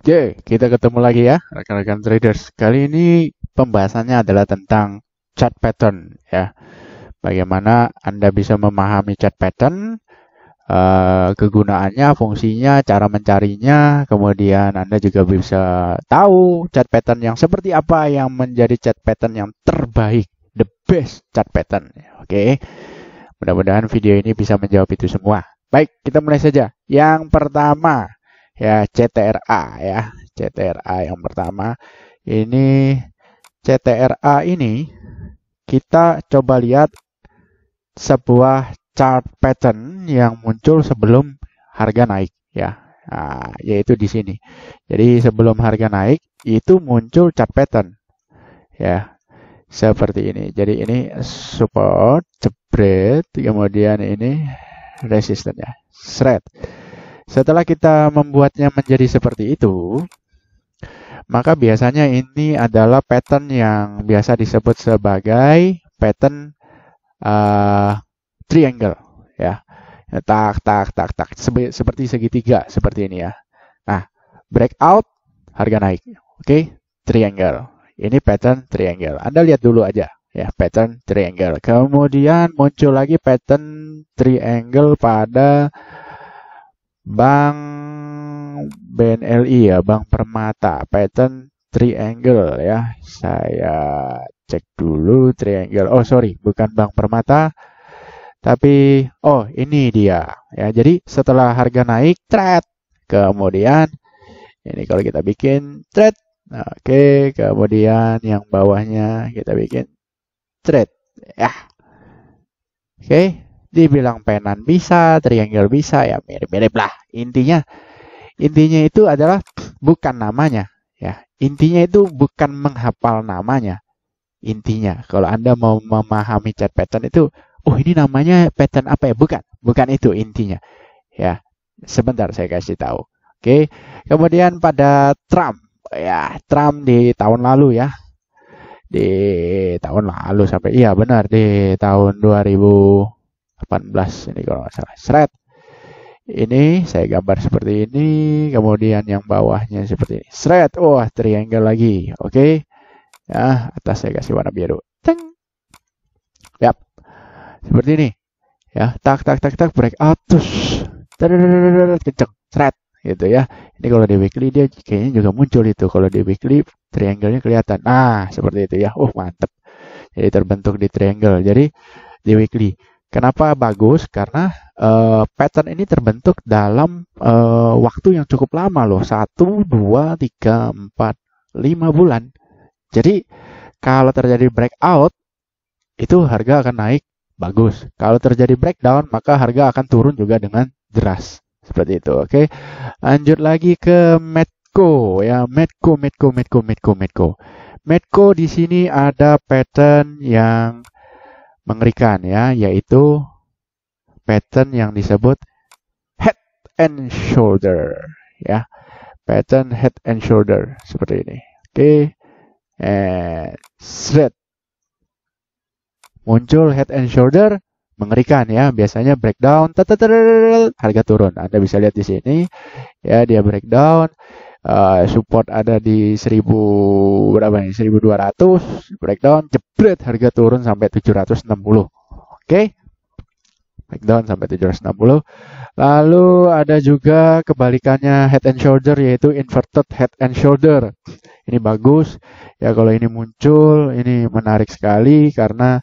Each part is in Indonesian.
Oke, kita ketemu lagi ya, rekan-rekan traders. Kali ini pembahasannya adalah tentang chart pattern ya. Bagaimana Anda bisa memahami chart pattern, kegunaannya, fungsinya, cara mencarinya, kemudian Anda juga bisa tahu chart pattern yang seperti apa yang menjadi chart pattern yang terbaik, the best chart pattern. Oke, mudah-mudahan video ini bisa menjawab itu semua. Baik, kita mulai saja. Yang pertama, ya CTRA ya. CTRA yang pertama. Ini CTRA ini kita coba lihat sebuah chart pattern yang muncul sebelum harga naik ya. Nah, yaitu di sini. Jadi sebelum harga naik itu muncul chart pattern ya. Seperti ini. Jadi ini support, jebret, kemudian ini resistennya. Shred. Setelah kita membuatnya menjadi seperti itu, maka biasanya ini adalah pattern yang biasa disebut sebagai pattern triangle ya. Tak tak tak tak seperti segitiga seperti ini ya. Nah, breakout harga naik. Oke, triangle. Ini pattern triangle. Anda lihat dulu aja ya, pattern triangle. Kemudian muncul lagi pattern triangle pada Bank BNLI ya, Bank Permata, pattern triangle ya. Saya cek dulu triangle. Oh, sorry, bukan Bank Permata. Tapi oh, ini dia ya. Jadi setelah harga naik, trade. Kemudian ini kalau kita bikin trade. Oke, kemudian yang bawahnya kita bikin trade ya. Oke. Dibilang penan bisa, triangle bisa, ya mirip-mirip lah. Intinya itu adalah bukan namanya, ya. Intinya itu bukan menghafal namanya. Intinya, kalau Anda mau memahami chart pattern itu, oh ini namanya pattern apa ya? Bukan itu intinya. Ya, sebentar saya kasih tahu. Oke. Kemudian pada Trump, ya Trump di tahun lalu ya. Di tahun lalu sampai iya benar di tahun 2018 ini kalau nggak salah. Shred. Ini saya gambar seperti ini, kemudian yang bawahnya seperti ini. Shred. Wah, triangle lagi. Oke. Ya, atas saya kasih warna biru. Teng. Yap. Seperti ini. Ya, tak tak tak tak breakout terus. Kenceng. Shred gitu ya. Ini kalau di weekly dia kayaknya juga muncul itu. Kalau di weekly triangle-nya kelihatan. Nah, seperti itu ya. Mantep. Jadi terbentuk di triangle. Jadi di weekly. Kenapa bagus? Karena pattern ini terbentuk dalam waktu yang cukup lama loh. 1, 2, 3, 4, 5 bulan. Jadi kalau terjadi breakout, itu harga akan naik bagus. Kalau terjadi breakdown, maka harga akan turun juga dengan deras. Seperti itu, oke. Lanjut lagi ke Medco ya, Medco. Medco di sini ada pattern yang mengerikan ya, yaitu pattern yang disebut head and shoulder ya. Pattern head and shoulder seperti ini. Oke. Shred. Muncul head and shoulder mengerikan ya, biasanya breakdown, harga turun. Anda bisa lihat di sini ya, dia breakdown, support ada di 1000 berapa nih? 1200, breakdown, jebret harga turun sampai 760. Oke. Breakdown sampai 760. Lalu ada juga kebalikannya head and shoulder, yaitu inverted head and shoulder. Ini bagus ya, kalau ini muncul, ini menarik sekali karena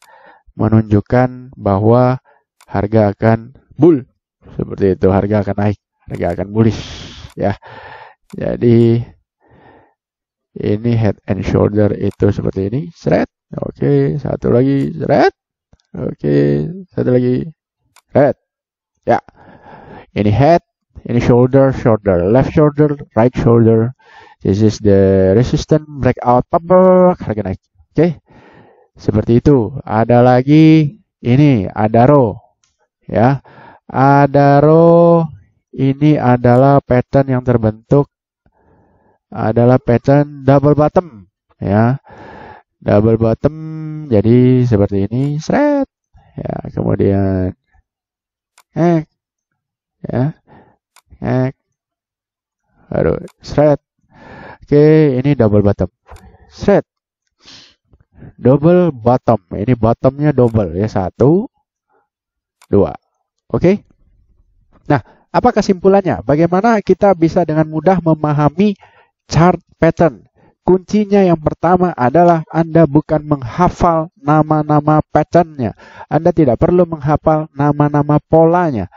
menunjukkan bahwa harga akan bull. Seperti itu, harga akan naik, harga akan bullish ya. Jadi ini head and shoulder itu seperti ini, shred. Oke, satu lagi shred. Oke, satu lagi shred. Ya. Ini head, ini shoulder, left shoulder, right shoulder. This is the resistance breakout, harga naik. Oke. Seperti itu. Ada lagi ini Adaro ya. Adaro ini adalah pattern yang terbentuk adalah pattern double bottom ya. Double bottom jadi seperti ini, shred ya. Kemudian ya. Aduh, shred. Oke, ini double bottom. Set. Double bottom. Ini bottomnya double ya. 1, 2. Oke. Nah, apa kesimpulannya? Bagaimana kita bisa dengan mudah memahami chart pattern? Kuncinya yang pertama adalah Anda bukan menghafal nama-nama patternnya. Anda tidak perlu menghafal nama-nama polanya.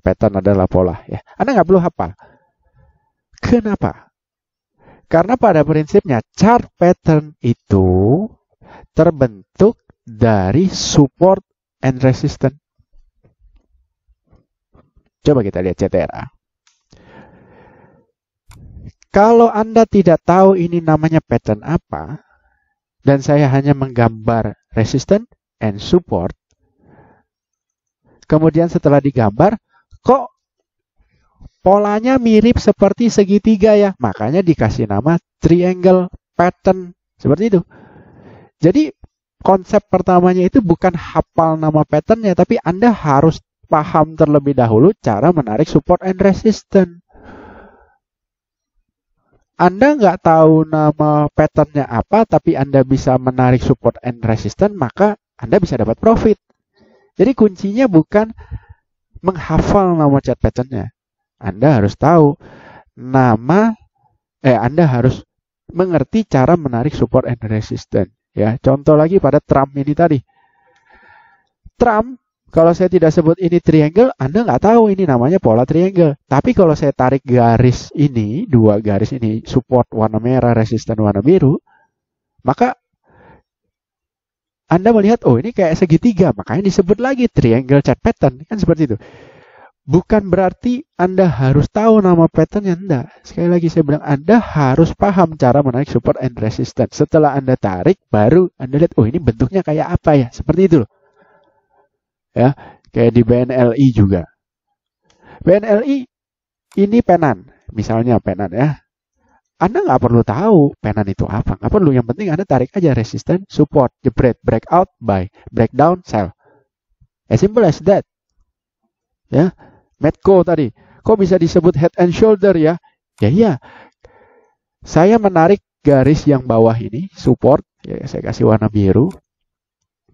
Pattern adalah pola ya. Anda nggak perlu hafal. Kenapa? Karena pada prinsipnya chart pattern itu terbentuk dari support and resistance. Coba kita lihat CTRA. Kalau Anda tidak tahu ini namanya pattern apa, dan saya hanya menggambar resistance and support, kemudian setelah digambar, kok polanya mirip seperti segitiga ya? Makanya dikasih nama triangle pattern. Seperti itu. Jadi konsep pertamanya itu bukan hafal nama patternnya, tapi Anda harus paham terlebih dahulu cara menarik support and resistance. Anda nggak tahu nama patternnya apa, tapi Anda bisa menarik support and resistance, maka Anda bisa dapat profit. Jadi kuncinya bukan menghafal nama chart patternnya. Anda harus tahu Anda harus mengerti cara menarik support and resistance. Ya, contoh lagi pada Trump ini tadi. Trump, kalau saya tidak sebut ini triangle, Anda nggak tahu ini namanya pola triangle. Tapi kalau saya tarik garis ini, 2 garis ini, support warna merah, resistance warna biru, maka Anda melihat, oh ini kayak segitiga, makanya disebut lagi triangle chart pattern. Kan seperti itu. Bukan berarti Anda harus tahu nama patternnya, enggak. Sekali lagi saya bilang, Anda harus paham cara menarik support and resistance. Setelah Anda tarik, baru Anda lihat, oh ini bentuknya kayak apa ya. Seperti itu loh. Ya, kayak di BNLI juga. BNLI ini penan, misalnya penan ya. Anda nggak perlu tahu penan itu apa, nggak perlu. Yang penting Anda tarik aja resistance, support, jebret, breakout, buy, breakdown, sell. As simple as that. Ya, Medco tadi, kok bisa disebut head and shoulder ya? Ya iya. Saya menarik garis yang bawah ini, support, ya saya kasih warna biru.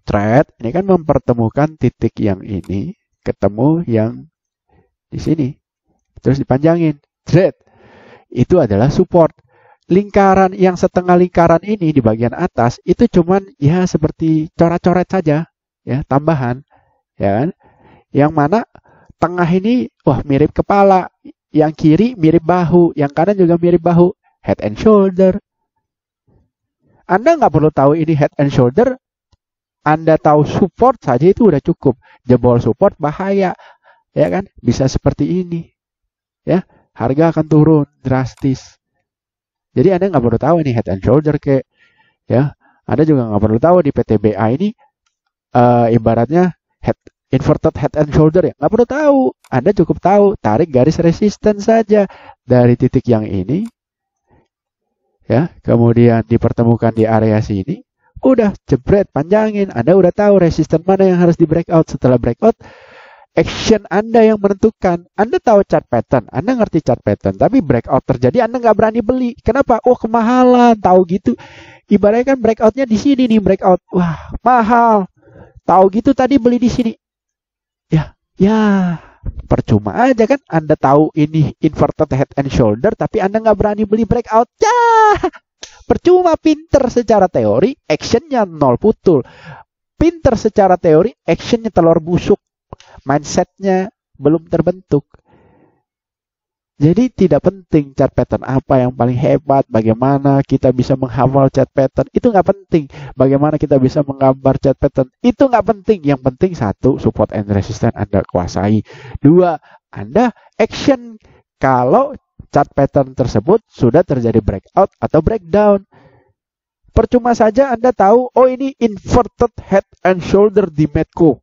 Trade ini kan mempertemukan titik yang ini ketemu yang di sini, terus dipanjangin. Trade itu adalah support. Lingkaran yang setengah lingkaran ini di bagian atas itu cuman ya seperti coret-coret saja, ya tambahan, ya kan? Yang mana tengah ini wah mirip kepala, yang kiri mirip bahu, yang kanan juga mirip bahu, head and shoulder. Anda nggak perlu tahu ini head and shoulder. Anda tahu support saja itu udah cukup. Jebol support bahaya, ya kan? Bisa seperti ini, ya. Harga akan turun drastis. Jadi Anda nggak perlu tahu ini head and shoulder kayak, ya. Anda juga nggak perlu tahu di PTBA ini ibaratnya inverted head and shoulder ya. Nggak perlu tahu. Anda cukup tahu tarik garis resistance saja dari titik yang ini, ya. Kemudian dipertemukan di area sini. Udah jebret, panjangin. Anda udah tahu resisten mana yang harus di breakout. Setelah breakout, action Anda yang menentukan. Anda tahu chart pattern, Anda ngerti chart pattern, tapi breakout terjadi, Anda nggak berani beli. Kenapa? Oh kemahalan, tahu gitu. Ibaratnya kan breakoutnya di sini nih, breakout. Wah mahal. Tahu gitu tadi beli di sini. Ya percuma aja kan. Anda tahu ini inverted head and shoulder, tapi Anda nggak berani beli breakout. Ya. Percuma. Pinter secara teori, actionnya nol putul. Pinter secara teori, actionnya telur busuk. Mindsetnya belum terbentuk. Jadi tidak penting chart pattern apa yang paling hebat, bagaimana kita bisa menghafal chart pattern, itu nggak penting. Bagaimana kita bisa menggambar chart pattern, itu nggak penting. Yang penting satu, support and resistance Anda kuasai. 2, Anda action kalau chart pattern tersebut sudah terjadi breakout atau breakdown. Percuma saja Anda tahu, oh ini inverted head and shoulder di Medco.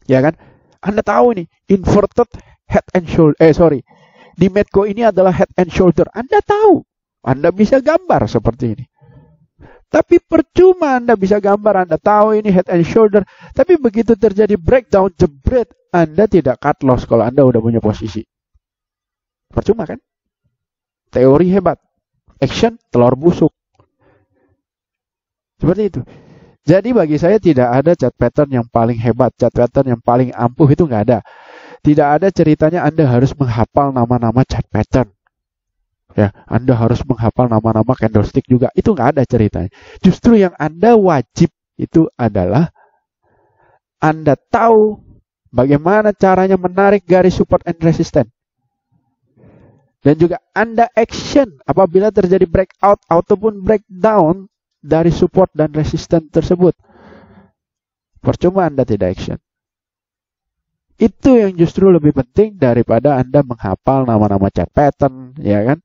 Ya kan? Anda tahu ini inverted head and shoulder. Di Medco ini adalah head and shoulder. Anda tahu. Anda bisa gambar seperti ini. Tapi percuma Anda bisa gambar, Anda tahu ini head and shoulder. Tapi begitu terjadi breakdown, jebret, Anda tidak cut loss kalau Anda udah punya posisi. Percuma kan? Teori hebat. action, telur busuk. Seperti itu. Jadi bagi saya tidak ada chart pattern yang paling hebat, chart pattern yang paling ampuh, itu nggak ada. Tidak ada ceritanya Anda harus menghafal nama-nama chart pattern. Ya, Anda harus menghafal nama-nama candlestick juga. Itu nggak ada ceritanya. Justru yang Anda wajib itu adalah Anda tahu bagaimana caranya menarik garis support and resistance. Dan juga Anda action apabila terjadi breakout ataupun breakdown dari support dan resistance tersebut. Percuma Anda tidak action. Itu yang justru lebih penting daripada Anda menghafal nama-nama chart pattern, ya kan?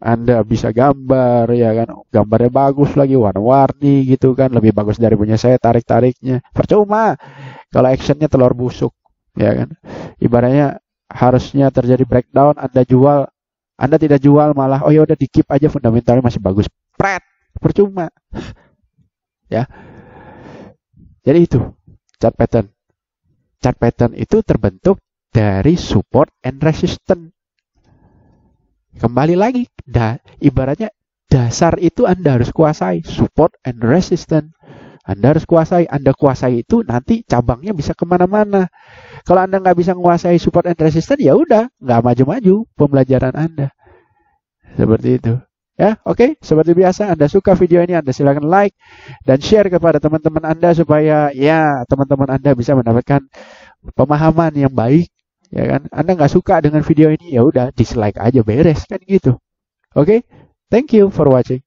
Anda bisa gambar, ya kan? Gambarnya bagus lagi, warna-warni gitu kan, lebih bagus dari punya saya tarik-tariknya. Percuma kalau actionnya telur busuk, ya kan? Ibaratnya harusnya terjadi breakdown, Anda jual, Anda tidak jual malah, oh ya udah di keep aja, fundamentalnya masih bagus. Pret, percuma. Ya. Jadi itu chart pattern. Chart pattern itu terbentuk dari support and resistance. Kembali lagi, ibaratnya dasar itu Anda harus kuasai, support and resistance. Anda harus kuasai, Anda kuasai itu nanti cabangnya bisa kemana-mana. Kalau Anda nggak bisa menguasai support and resistance, ya udah, nggak maju-maju pembelajaran Anda. Seperti itu. Ya, oke. Seperti biasa, Anda suka video ini, Anda silakan like dan share kepada teman-teman Anda supaya ya teman-teman Anda bisa mendapatkan pemahaman yang baik, ya kan? Anda nggak suka dengan video ini, ya udah dislike aja, beres kan gitu. Oke, thank you for watching.